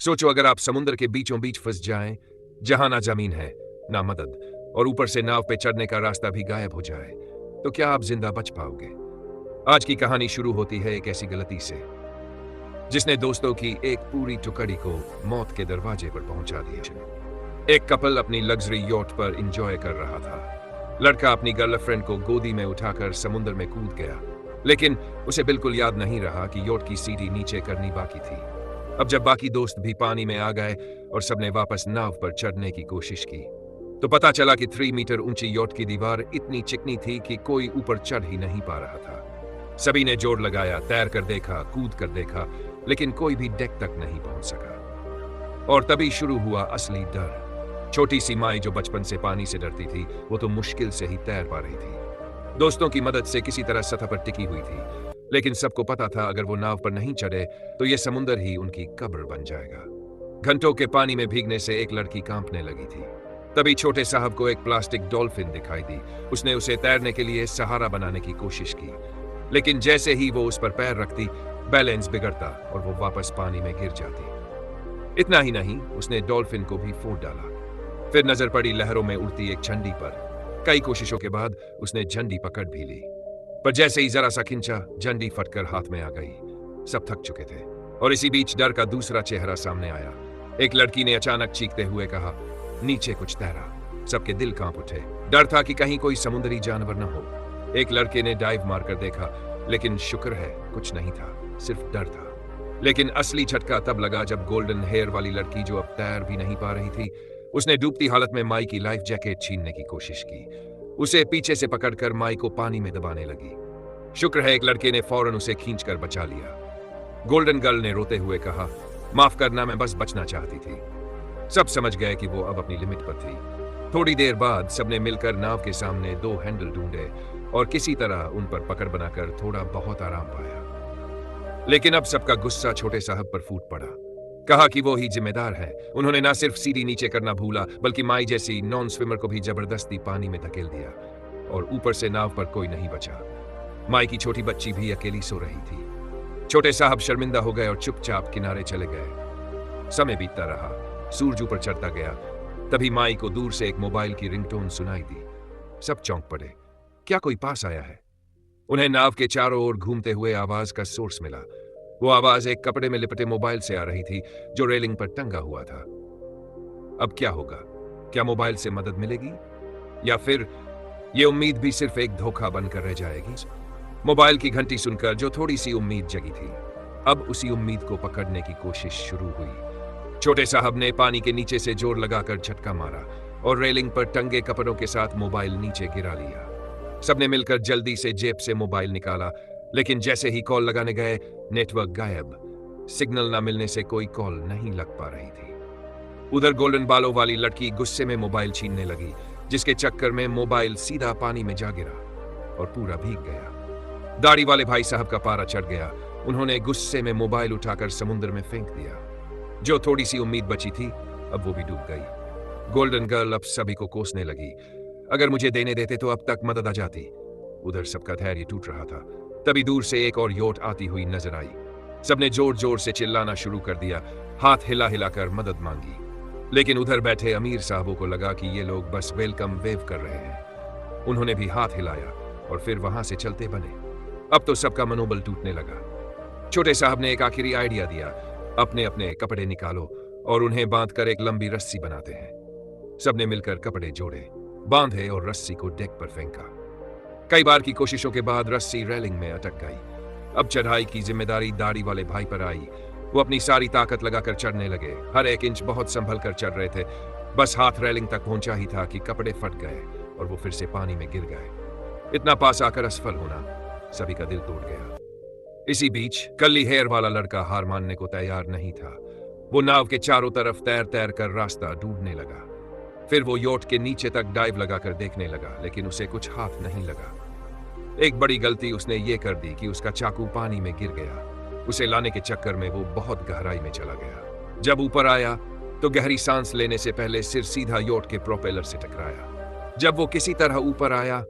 सोचो अगर आप समुद्र के बीचों बीच फंस जाएं, जहां ना जमीन है ना मदद, और ऊपर से नाव पे चढ़ने का रास्ता भी गायब हो जाए, तो क्या आप जिंदा बच पाओगे? आज की कहानी शुरू होती है एक ऐसी गलती से जिसने दोस्तों की एक पूरी टुकड़ी को मौत के दरवाजे पर पहुंचा दिया। एक कपल अपनी लग्जरी यॉट पर एंजॉय कर रहा था। लड़का अपनी गर्लफ्रेंड को गोदी में उठाकर समुद्र में कूद गया, लेकिन उसे बिल्कुल याद नहीं रहा कि यॉट की सीढ़ी नीचे करनी बाकी थी। अब जब बाकी दोस्त भी पानी में आ गए और सबने वापस नाव पर चढ़ने की कोशिश की, तो पता चला कि 3 मीटर ऊंची यॉट की दीवार इतनी चिकनी थी कि कोई ऊपर चढ़ ही नहीं पा रहा था। सभी ने जोर लगाया, तैर कर देखा, कूद कर देखा, लेकिन कोई भी डेक तक नहीं पहुंच सका। और तभी शुरू हुआ असली डर। छोटी सी माई जो बचपन से पानी से डरती थी, वो तो मुश्किल से ही तैर पा रही थी। दोस्तों की मदद से किसी तरह सतह पर टिकी हुई थी, लेकिन सबको पता था अगर वो नाव पर नहीं चढ़े तो ये समुंदर ही उनकी कब्र बन जाएगा। घंटों के पानी में भीगने से एक लड़की कांपने लगी थी। तभी छोटे साहब को एक प्लास्टिक डॉल्फिन दिखाई दी। उसने उसे तैरने के लिए सहारा बनाने की कोशिश की, लेकिन जैसे ही वो उस पर पैर रखती, बैलेंस बिगड़ता और वो वापस पानी में गिर जाती। इतना ही नहीं, उसने डॉल्फिन को भी फोड़ डाला। फिर नजर पड़ी लहरों में उड़ती एक झंडी पर। कई कोशिशों के बाद उसने झंडी पकड़ भी ली, पर जैसे ही जरा सा खिंचा, झंडी फटकर हाथ में आ गई। सब थक चुके थे और इसी बीच डर का दूसरा चेहरा सामने आया। एक लड़की ने अचानक चीखते हुए कहा, नीचे कुछ तैरा। सबके दिल कांप उठे। डर था कि कहीं कोई समुद्री जानवर न हो। एक लड़के ने डाइव मारकर देखा, लेकिन शुक्र है कुछ नहीं था, सिर्फ डर था। लेकिन असली झटका तब लगा जब गोल्डन हेयर वाली लड़की, जो अब तैर भी नहीं पा रही थी, उसने डूबती हालत में माई की लाइफ जैकेट छीनने की कोशिश की। उसे पीछे से पकड़कर माई को पानी में दबाने लगी। शुक्र है एक लड़के ने फौरन उसे खींचकर बचा लिया। गोल्डन गर्ल ने रोते हुए कहा, माफ करना, मैं बस बचना चाहती थी। सब समझ गए कि वो अब अपनी लिमिट पर थी। थोड़ी देर बाद सबने मिलकर नाव के सामने 2 हैंडल ढूंढे और किसी तरह उन पर पकड़ बनाकर थोड़ा बहुत आराम पाया। लेकिन अब सबका गुस्सा छोटे साहब पर फूट पड़ा। कहा कि वो ही जिम्मेदार है। उन्होंने ना सिर्फ सीढ़ी नीचे करना भूला, बल्कि माई जैसी नॉन स्विमर को भी जबरदस्ती पानी में धकेल दिया, और ऊपर से नाव पर कोई नहीं बचा। माई की छोटी बच्ची भी अकेली सो रही थी। छोटे साहब शर्मिंदा हो गए और चुपचाप किनारे चले गए। समय बीतता रहा, सूरज ऊपर चढ़ता गया। तभी माई को दूर से एक मोबाइल की रिंगटोन सुनाई दी। सब चौंक पड़े। क्या कोई पास आया है? उन्हें नाव के चारों ओर घूमते हुए आवाज का सोर्स मिला। वो आवाज एक कपड़े में लिपटे मोबाइल से आ रही थी, जो रेलिंग पर टंगा हुआ था। अब क्या होगा? क्या मोबाइल से मदद मिलेगी, या फिर ये उम्मीद भी सिर्फ एक धोखा बनकर रह जाएगी? मोबाइल की घंटी सुनकर जो थोड़ी सी उम्मीद जगी थी, अब उसी उम्मीद को पकड़ने की कोशिश शुरू हुई। छोटे साहब ने पानी के नीचे से जोर लगाकर झटका मारा और रेलिंग पर टंगे कपड़ों के साथ मोबाइल नीचे गिरा लिया। सबने मिलकर जल्दी से जेब से मोबाइल निकाला, लेकिन जैसे ही कॉल लगाने गए, नेटवर्क गायब। सिग्नल न मिलने से कोई कॉल नहीं लग पा रही थी। उधर गोल्डन बालों वाली लड़की गुस्से में मोबाइल छीनने लगी, जिसके चक्कर में मोबाइल सीधा पानी में जा गिरा और पूरा भीग गया। दाढ़ी वाले भाई साहब का पारा चढ़ गया। उन्होंने गुस्से में मोबाइल उठाकर समुद्र में फेंक दिया। जो थोड़ी सी उम्मीद बची थी, अब वो भी डूब गई। गोल्डन गर्ल अब सभी को कोसने लगी, अगर मुझे देने देते तो अब तक मदद आ जाती। उधर सबका धैर्य टूट रहा था। तभी दूर से एक और योट आती हुई नजर आई। सबने जोर जोर से चिल्लाना शुरू कर दिया, हाथ हिला हिलाकर मदद मांगी। लेकिन उधर बैठे अमीर साहबों को लगा कि ये लोग बस वेलकम वेव कर रहे हैं। उन्होंने भी हाथ हिलाया और फिर वहां से चलते बने। अब तो सबका मनोबल टूटने लगा। छोटे साहब ने एक आखिरी आइडिया दिया, अपने अपने कपड़े निकालो और उन्हें बांधकर एक लंबी रस्सी बनाते हैं। सबने मिलकर कपड़े जोड़े, बांधे और रस्सी को डेक पर फेंका। कई बार की कोशिशों के बाद रस्सी रेलिंग में अटक गई। अब चढ़ाई की जिम्मेदारी दाढ़ी वाले भाई पर आई। वो अपनी सारी ताकत लगाकर चढ़ने लगे। हर एक इंच बहुत संभल कर चढ़ रहे थे। बस हाथ रेलिंग तक पहुंचा ही था कि कपड़े फट गए और वो फिर से पानी में गिर गए। इतना पास आकर असफल होना, सभी का दिल टूट गया। इसी बीच कर्ली हेयर वाला लड़का हार मानने को तैयार नहीं था। वो नाव के चारों तरफ तैर तैर कर रास्ता ढूंढने लगा। फिर वो योट के नीचे तक डाइव लगाकर देखने लगा, लेकिन उसे कुछ हाथ नहीं लगा। एक बड़ी गलती उसने ये कर दी कि उसका चाकू पानी में गिर गया। उसे लाने के चक्कर में वो बहुत गहराई में चला गया। जब ऊपर आया तो गहरी सांस लेने से पहले सिर सीधा योट के प्रोपेलर से टकराया। जब वो किसी तरह ऊपर आया,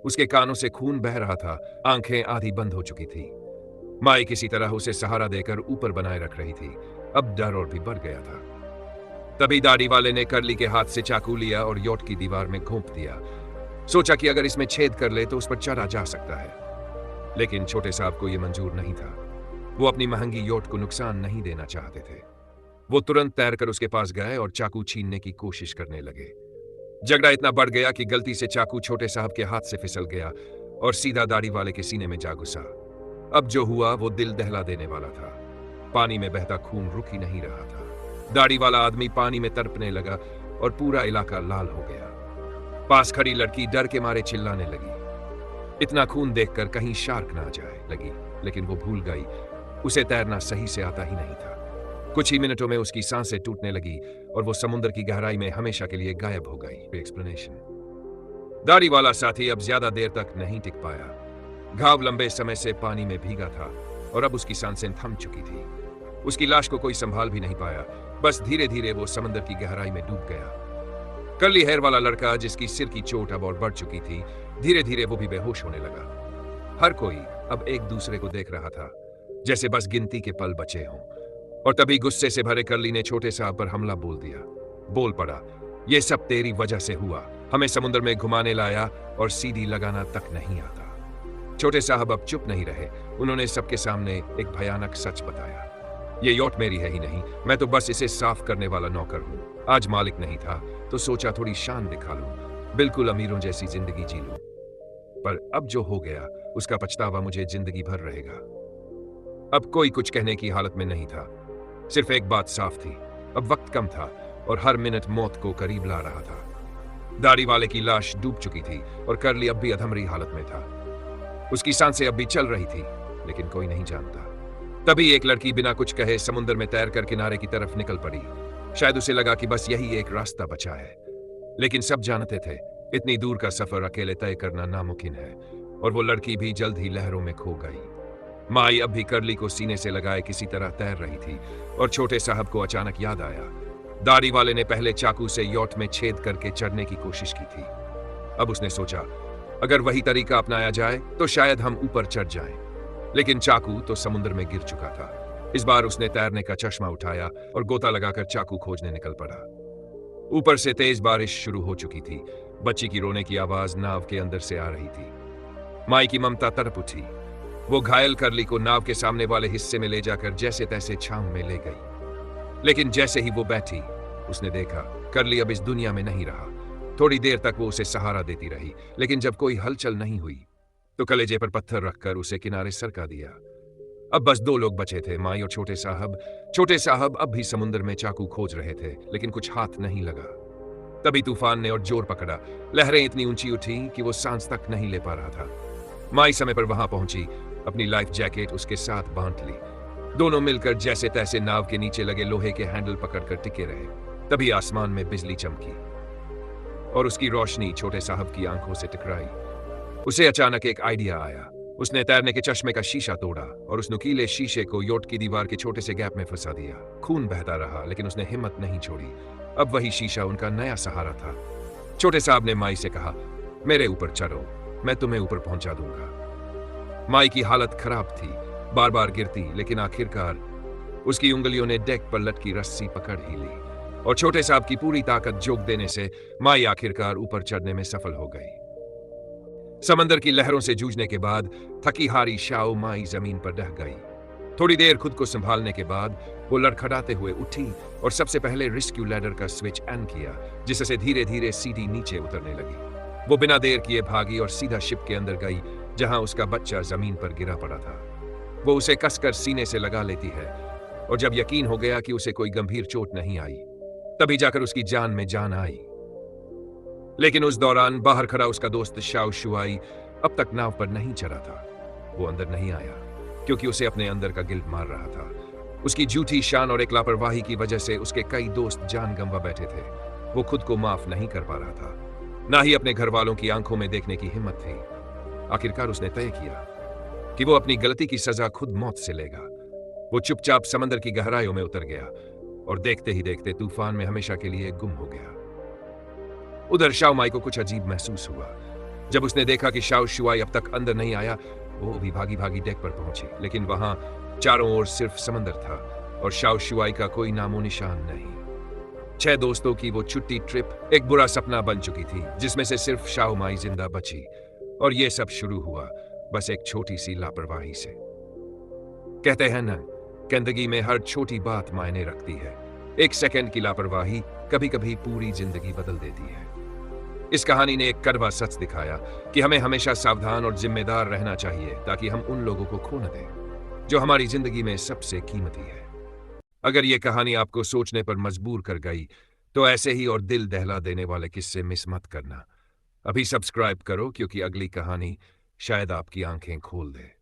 उसके कानों से खून बह रहा था, आंखें आधी बंद हो चुकी थी। माई किसी तरह उसे सहारा देकर ऊपर बनाए रख रही थी, अब डर और भी बढ़ गया था। तभी दाढ़ी वाले ने कर्ली के हाथ से चाकू लिया और यॉट की दीवार में घोंप दिया। सोचा कि अगर इसमें छेद कर ले तो उस पर चढ़ा जा सकता है, लेकिन छोटे साहब को यह मंजूर नहीं था। वो अपनी महंगी यॉट को नुकसान नहीं देना चाहते थे। वो तुरंत तैरकर उसके पास गए और चाकू छीनने की कोशिश करने लगे। झगड़ा इतना बढ़ गया कि गलती से चाकू छोटे साहब के हाथ से फिसल गया और सीधा दाढ़ी वाले के सीने में जा घुसा। अब जो हुआ वो दिल दहला देने वाला था। पानी में बहता खून रुक ही नहीं रहा था। दाढ़ी वाला आदमी पानी में तड़पने लगा और पूरा इलाका लाल हो गया। पास खड़ी लड़की डर के मारे चिल्लाने लगी। इतना खून देखकर कहीं शार्क ना आ जाए लगी, लेकिन वो भूल गई, उसे तैरना सही से आता ही नहीं था। कुछ ही मिनटों में उसकी सांसें टूटने लगी और वो समुद्र की गहराई में हमेशा के लिए गायब हो गई। एक्सप्लेनेशन। दाढ़ी वाला साथी अब ज्यादा देर तक नहीं टिक पाया। घाव लंबे समय से पानी में भीगा था और अब उसकी सांसें थम चुकी थी। उसकी लाश को कोई संभाल भी नहीं पाया, बस धीरे धीरे वो समंदर की गहराई में डूब गया। कर्ली हेयर वाला लड़का, जिसकी सिर की चोट अब और बढ़ चुकी थी, धीरे धीरे वो भी बेहोश होने लगा। हर कोई अब एक दूसरे को देख रहा था, जैसे बस गिनती के पल बचे हों। और तभी गुस्से से भरे कर्ली ने छोटे साहब पर हमला बोल दिया। बोल पड़ा, ये सब तेरी वजह से हुआ। हमें समुद्र में घुमाने लाया और सीढ़ी लगाना तक नहीं आता। छोटे साहब अब चुप नहीं रहे। उन्होंने सबके सामने एक भयानक सच बताया। ये यॉट मेरी है ही नहीं, मैं तो बस इसे साफ करने वाला नौकर हूं। आज मालिक नहीं था तो सोचा थोड़ी शान दिखा लूं, बिल्कुल अमीरों जैसी जिंदगी जी लूं। पर अब जो हो गया उसका पछतावा मुझे जिंदगी भर रहेगा। अब कोई कुछ कहने की हालत में नहीं था। सिर्फ एक बात साफ थी, अब वक्त कम था और हर मिनट मौत को करीब ला रहा था। दाढ़ी वाले की लाश डूब चुकी थी और कर्ली अब भी अधमरी हालत में था। उसकी सांसें अब भी चल रही थी, लेकिन कोई नहीं जानता। तभी एक लड़की बिना कुछ कहे समुद्र में तैरकर किनारे की तरफ निकल पड़ी। शायद उसे लगा कि बस यही एक रास्ता बचा है, लेकिन सब जानते थे इतनी दूर का सफर अकेले तय करना नामुमकिन है, और वो लड़की भी जल्द ही लहरों में खो गई। माई अब भी कर्ली को सीने से लगाए किसी तरह तैर रही थी और छोटे साहब को अचानक याद आया, दाढ़ी वाले ने पहले चाकू से यॉट में छेद करके चढ़ने की कोशिश की थी। अब उसने सोचा, अगर वही तरीका अपनाया जाए तो शायद हम ऊपर चढ़ जाएं। लेकिन चाकू तो समुद्र में गिर चुका था। इस बार उसने तैरने का चश्मा उठाया और गोता लगाकर चाकू खोजने निकल पड़ा। ऊपर से तेज बारिश शुरू हो चुकी थी। बच्ची की रोने की आवाज नाव के अंदर से आ रही थी। माई की ममता तड़प उठी। वो घायल कर्ली को नाव के सामने वाले हिस्से में ले जाकर जैसे तैसे छांव में ले गई। लेकिन जैसे ही वो बैठी, उसने देखा कर्ली अब इस दुनिया में नहीं रहा। थोड़ी देर तक वो उसे सहारा देती रही, लेकिन जब कोई हलचल नहीं हुई तो कलेजे पर पत्थर रखकर उसे किनारे सरका दिया। अब बस दो लोग बचे थे, माई और छोटे साहब। छोटे साहब अब भी समुद्र में चाकू खोज रहे थे, लेकिन कुछ हाथ नहीं लगा। तभी तूफान ने और जोर पकड़ा। लहरें इतनी ऊंची उठी कि वो सांस तक नहीं ले पा रहा था। माई समय पर वहां पहुंची, अपनी लाइफ जैकेट उसके साथ बांध ली। दोनों मिलकर जैसे तैसे नाव के नीचे लगे लोहे के हैंडल पकड़कर टिके रहे। तभी आसमान में बिजली चमकी और उसकी रोशनी छोटे साहब की आंखों से टकराई। उसे अचानक एक आइडिया आया। उसने तैरने के चश्मे का शीशा तोड़ा और उस नुकीले शीशे को योट की दीवार के छोटे से गैप में फंसा दिया। खून बहता रहा, लेकिन उसने हिम्मत नहीं छोड़ी। अब वही शीशा उनका नया सहारा था। छोटे साहब ने माई से कहा, मेरे ऊपर चढ़ो, मैं तुम्हें ऊपर पहुंचा दूंगा। माई की हालत खराब थी, बार बार गिरती, लेकिन आखिरकार उसकी उंगलियों ने डेक पर लटकी रस्सी पकड़ ही ली और छोटे साहब की पूरी ताकत जोक देने से माई आखिरकार ऊपर चढ़ने में सफल हो गई। समंदर की लहरों से जूझने के बाद थकी हारी शाओ माई जमीन पर ढह गई। थोड़ी देर खुद को संभालने के बाद वो लड़खड़ाते हुए उठी और सबसे पहले रेस्क्यू लैडर का स्विच ऑन किया, जिससे धीरे धीरे सीढ़ी नीचे उतरने लगी। वो बिना देर किए भागी और सीधा शिप के अंदर गई, जहां उसका बच्चा जमीन पर गिरा पड़ा था। वो उसे कसकर सीने से लगा लेती है और जब यकीन हो गया कि उसे कोई गंभीर चोट नहीं आई, तभी जाकर उसकी जान में जान आई। लेकिन उस दौरान बाहर खड़ा उसका दोस्त शाओ शुआई अब तक नाव पर नहीं चढ़ा था। वो अंदर नहीं आया क्योंकि उसे अपने अंदर का गिल्ट मार रहा था। उसकी झूठी शान और एक लापरवाही की वजह से उसके कई दोस्त जान गंवा बैठे थे। वो खुद को माफ नहीं कर पा रहा था, ना ही अपने घर वालों की आंखों में देखने की हिम्मत थी। आखिरकार उसने तय किया कि वो अपनी गलती की सजा खुद मौत से लेगा। वो चुपचाप समंदर की गहराइयों में उतर गया और देखते ही देखते तूफान में हमेशा के लिए गुम हो गया। उधर शाओ माई को कुछ अजीब महसूस हुआ। जब उसने देखा कि शाओ शुआई अब तक अंदर नहीं आया, वो भी भागी भागी डेक पर पहुंची, लेकिन वहां चारों ओर सिर्फ समंदर था। और शाओ शुआई का कोई नामो निशान नहीं। 6 दोस्तों की वो छुट्टी ट्रिप एक बुरा सपना बन चुकी थी, जिसमें से सिर्फ शाओ माई जिंदा बची। और ये सब शुरू हुआ बस एक छोटी सी लापरवाही से। कहते हैं ना, जिंदगी में हर छोटी बात मायने रखती है। एक सेकंड की लापरवाही कभी कभी पूरी जिंदगी बदल देती है। इस कहानी ने एक कड़वा सच दिखाया कि हमें हमेशा सावधान और जिम्मेदार रहना चाहिए, ताकि हम उन लोगों को खो न दें जो हमारी जिंदगी में सबसे कीमती है। अगर ये कहानी आपको सोचने पर मजबूर कर गई, तो ऐसे ही और दिल दहला देने वाले किस्से मिस मत करना। अभी सब्सक्राइब करो, क्योंकि अगली कहानी शायद आपकी आंखें खोल दे।